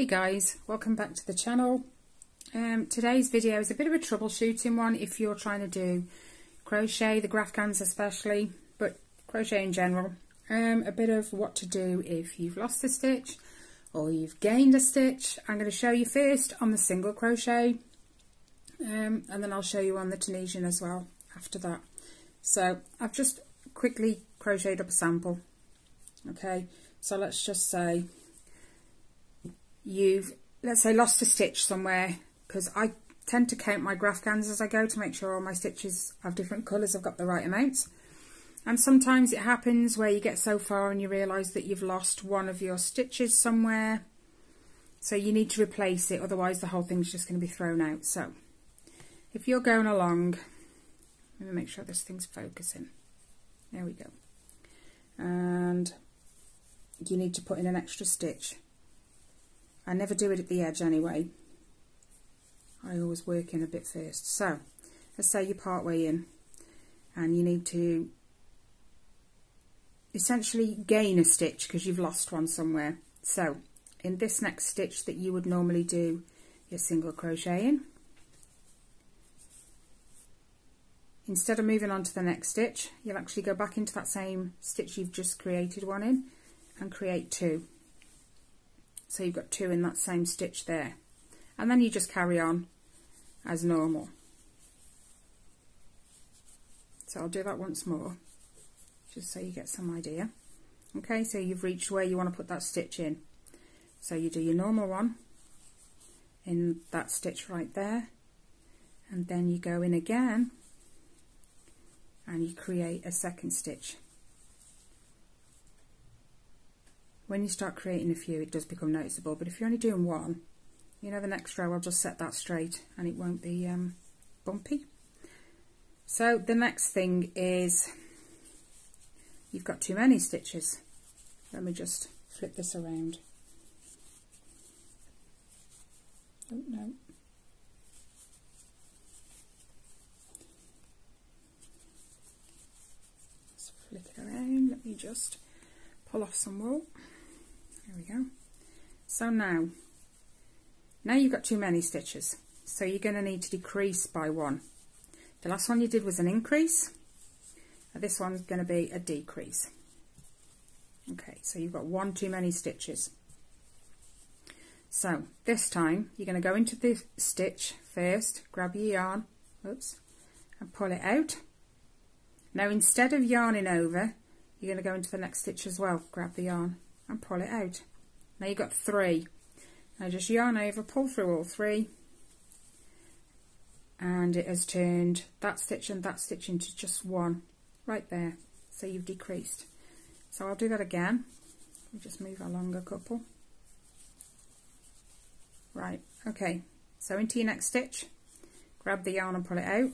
guys, welcome back to the channel. Today's video is a bit of a troubleshooting one if you're trying to do crochet, the graphgans especially, but crochet in general. A bit of what to do if you've lost a stitch or you've gained a stitch. I'm going to show you first on the single crochet and then I'll show you on the Tunisian as well after that. So I've just quickly crocheted up a sample. Okay, so let's just say you've, let's say, lost a stitch somewhere, because I tend to count my graphgans as I go to make sure all my stitches have different colours, I've got the right amounts. And sometimes it happens where you get so far and you realise that you've lost one of your stitches somewhere, so you need to replace it, otherwise the whole thing's just going to be thrown out. So if you're going along, let me make sure this thing's focusing, there we go, and you need to put in an extra stitch. I never do it at the edge anyway, I always work in a bit first. So let's say you're part way in and you need to essentially gain a stitch because you've lost one somewhere. So in this next stitch that you would normally do your single crochet in, instead of moving on to the next stitch, you'll actually go back into that same stitch you've just created one in and create two. So you've got two in that same stitch there, and then you just carry on as normal. So I'll do that once more just so you get some idea. Okay, so you've reached where you want to put that stitch in, so you do your normal one in that stitch right there, and then you go in again and you create a second stitch. When you start creating a few, it does become noticeable, but if you're only doing one, you know, the next row I'll just set that straight and it won't be bumpy. So the next thing is you've got too many stitches. Let me just flip this around. Oh no. Let's flip it around. Let me just pull off some wool. There we go. So now you've got too many stitches, so you're going to need to decrease by one. The last one you did was an increase, and this one's going to be a decrease. Okay, so you've got one too many stitches. So this time you're going to go into the stitch first, grab your yarn, oops, and pull it out. Now instead of yarning over, you're going to go into the next stitch as well, grab the yarn and pull it out. Now you've got three. Now just yarn over, pull through all three, and it has turned that stitch and that stitch into just one right there. So you've decreased. So I'll do that again. We'll just move along a couple. Right, okay, so into your next stitch, grab the yarn and pull it out.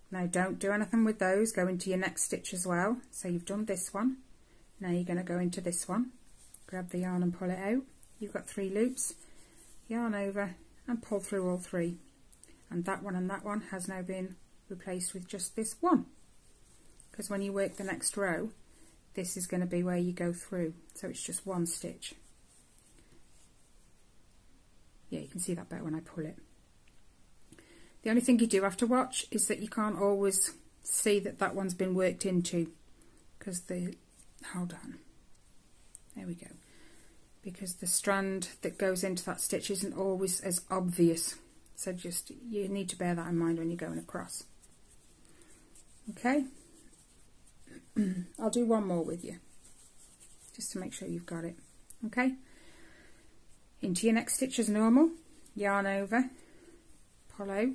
Now don't do anything with those, go into your next stitch as well. So you've done this one, now you're going to go into this one, grab the yarn and pull it out. You've got three loops, yarn over and pull through all three, and that one has now been replaced with just this one, because when you work the next row this is going to be where you go through, so it's just one stitch. Yeah, you can see that better when I pull it. The only thing you do have to watch is that you can't always see that that one's been worked into, because hold on, there we go, because the strand that goes into that stitch isn't always as obvious, so just you need to bear that in mind when you're going across. Okay, I'll do one more with you just to make sure you've got it. Okay, into your next stitch as normal, yarn over, pull out,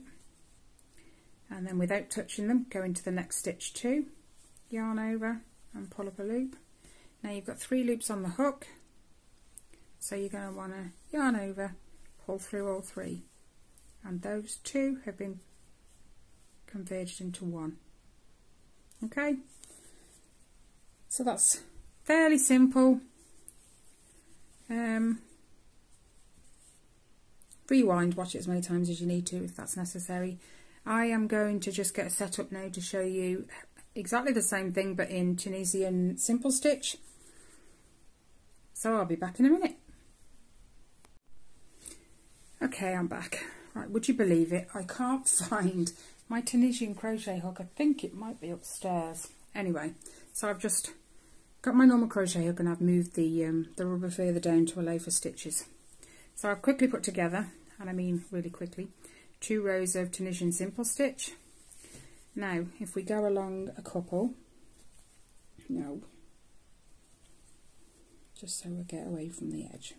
and then without touching them go into the next stitch too, yarn over and pull up a loop. Now you've got three loops on the hook, so you're going to want to yarn over, pull through all three, and those two have been converged into one. Okay, so that's fairly simple. Rewind, watch it as many times as you need to if that's necessary. I am going to just get set up now to show you exactly the same thing but in Tunisian simple stitch. So I'll be back in a minute. Okay, I'm back. Right, would you believe it? I can't find my Tunisian crochet hook. I think it might be upstairs. Anyway, so I've just got my normal crochet hook and I've moved the rubber further down to allow for stitches. So I've quickly put together, and I mean really quickly, 2 rows of Tunisian simple stitch. Now, if we go along a couple, just so we get away from the edge.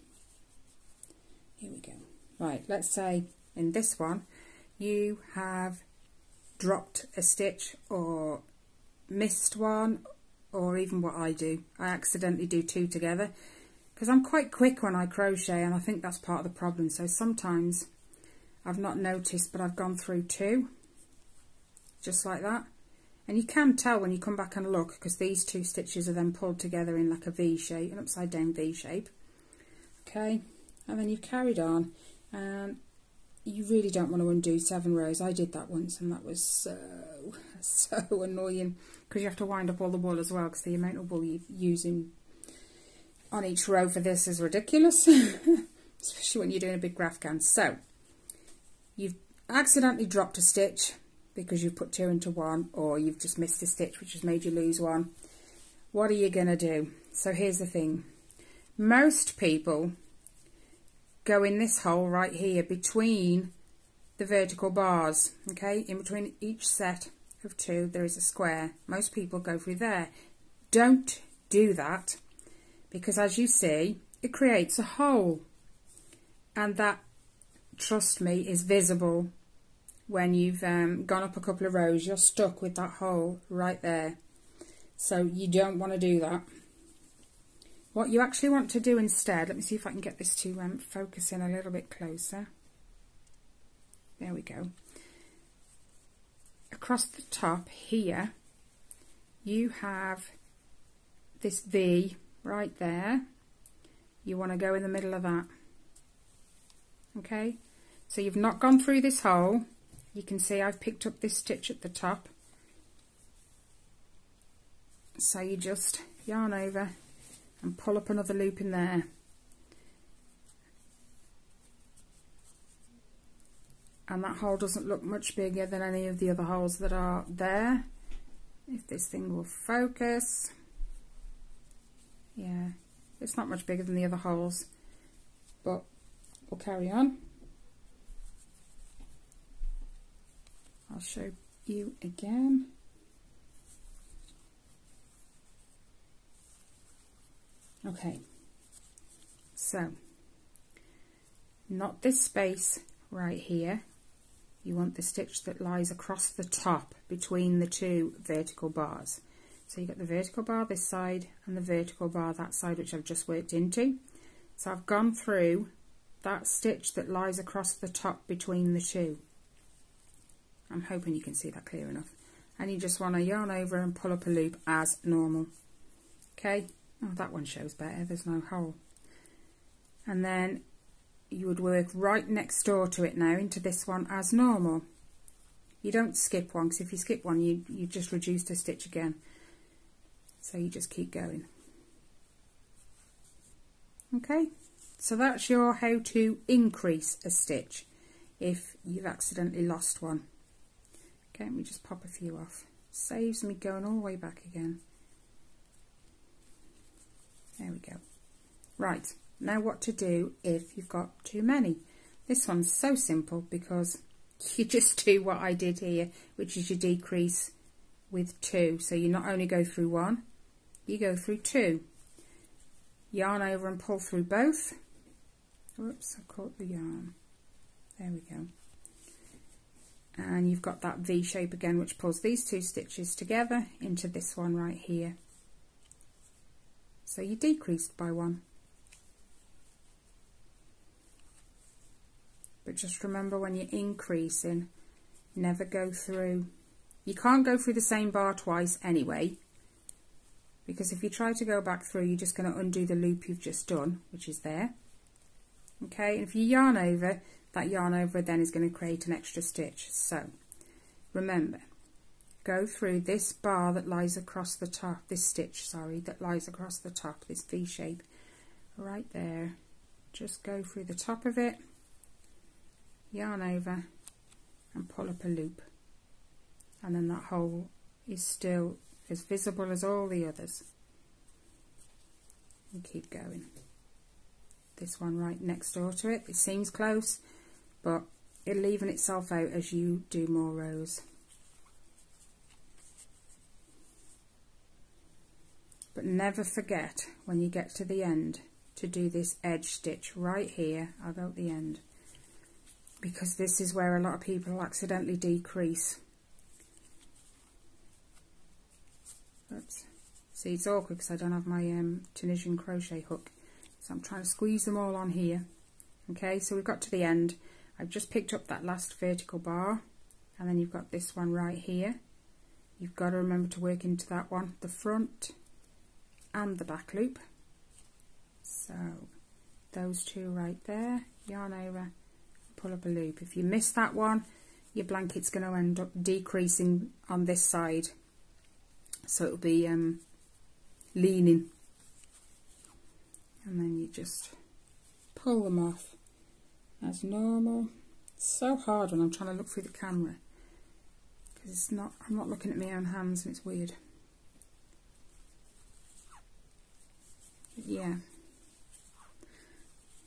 Here we go. Right, let's say in this one you have dropped a stitch or missed one, or even what I do, I accidentally do 2 together because I'm quite quick when I crochet, and I think that's part of the problem. So sometimes I've not noticed, but I've gone through 2 just like that, and you can tell when you come back and look, because these 2 stitches are then pulled together in like a V shape, an upside down V shape. Okay, and then you've carried on, and you really don't want to undo 7 rows. I did that once and that was so annoying, because you have to wind up all the wool as well, because the amount of wool you're using on each row for this is ridiculous, especially when you're doing a big grafcan. So you've accidentally dropped a stitch because you've put 2 into 1, or you've just missed a stitch which has made you lose 1. What are you going to do? So here's the thing. Most people go in this hole right here between the vertical bars. Okay, in between each set of 2 there is a square. Most people go through there. Don't do that, because as you see, it creates a hole, and that, trust me, is visible. When you've gone up a couple of rows, you're stuck with that hole right there. So you don't want to do that. What you actually want to do instead, let me see if I can get this to focus in a little bit closer. There we go. Across the top here, you have this V right there. You want to go in the middle of that. Okay, so you've not gone through this hole. You can see I've picked up this stitch at the top. So you just yarn over and pull up another loop in there. And that hole doesn't look much bigger than any of the other holes that are there. If this thing will focus. Yeah, it's not much bigger than the other holes, but we'll carry on. I'll show you again. Okay, so not this space right here. You want the stitch that lies across the top between the 2 vertical bars. So you've got the vertical bar this side and the vertical bar that side, which I've just worked into. So I've gone through that stitch that lies across the top between the 2. I'm hoping you can see that clear enough. And you just want to yarn over and pull up a loop as normal. Okay, oh, that one shows better, there's no hole. And then you would work right next door to it now into this one as normal. You don't skip one, because if you skip one you just reduce the stitch again. So you just keep going. Okay, so that's your how to increase a stitch if you've accidentally lost one. Okay, let me just pop a few off. Saves me going all the way back again. There we go. Right, now what to do if you've got too many. This one's so simple, because you just do what I did here, which is you decrease with 2. So you not only go through 1, you go through 2. Yarn over and pull through both. Whoops, I caught the yarn. There we go. And you've got that V shape again, which pulls these 2 stitches together into this one right here. So you decreased by 1. But just remember, when you're increasing, never go through. You can't go through the same bar twice anyway, because if you try to go back through, you're just going to undo the loop you've just done, which is there. Okay, and if you yarn over, that yarn over then is going to create an extra stitch. So remember, go through this bar that lies across the top, this stitch, sorry, that lies across the top, this V shape right there. Just go through the top of it yarn over and pull up a loop, and then that hole is still as visible as all the others, and keep going. This one right next door to it, it seems close, but it'll even itself out as you do more rows. But never forget when you get to the end to do this edge stitch right here. I'll go at the end, because this is where a lot of people accidentally decrease. Oops. See, it's awkward because I don't have my Tunisian crochet hook, so I'm trying to squeeze them all on here. Okay, so we've got to the end. I've just picked up that last vertical bar, and then you've got this one right here. You've got to remember to work into that one, the front and the back loop. So those two right there, yarn over, pull up a loop. If you miss that one, your blanket's going to end up decreasing on this side, so it'll be leaning, and then you just pull them off as normal. It's so hard when I'm trying to look through the camera because I'm not looking at my own hands, and it's weird. But yeah,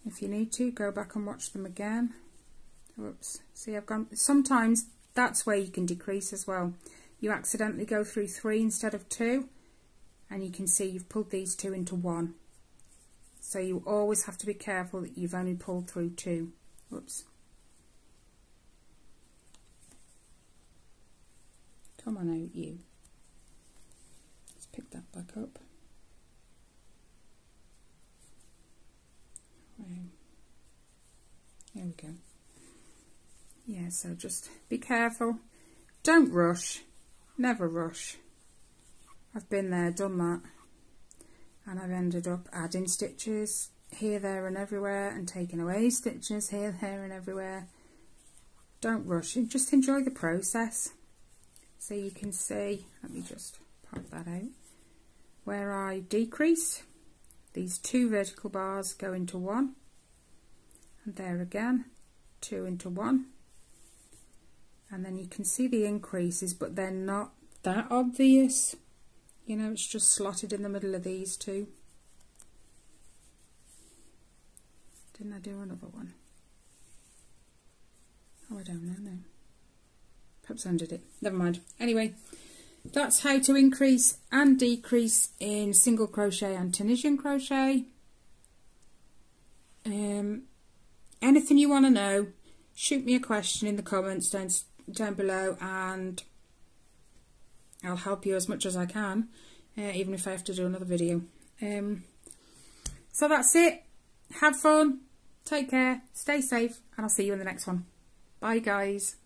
if you need to, go back and watch them again. Oops, see, I've gone, sometimes that's where you can decrease as well. You accidentally go through 3 instead of 2, and you can see you've pulled these 2 into 1. So you always have to be careful that you've only pulled through 2. Oops. Come on out, you. Let's pick that back up. There we go. Yeah, so just be careful. Don't rush. Never rush. I've been there, done that, and I've ended up adding stitches here, there and everywhere, and taking away stitches here, there and everywhere. Don't rush, just enjoy the process. So you can see, let me just pop that out, where I decreased, these 2 vertical bars go into 1, and there again, 2 into 1, and then you can see the increases, but they're not that obvious. You know, it's just slotted in the middle of these 2. Didn't I do another one? Oh, I don't know now. Perhaps I undid it. Never mind. Anyway, that's how to increase and decrease in single crochet and Tunisian crochet. Anything you want to know, shoot me a question in the comments down below, and I'll help you as much as I can, even if I have to do another video. So that's it. Have fun, take care, stay safe, and I'll see you in the next one. Bye guys.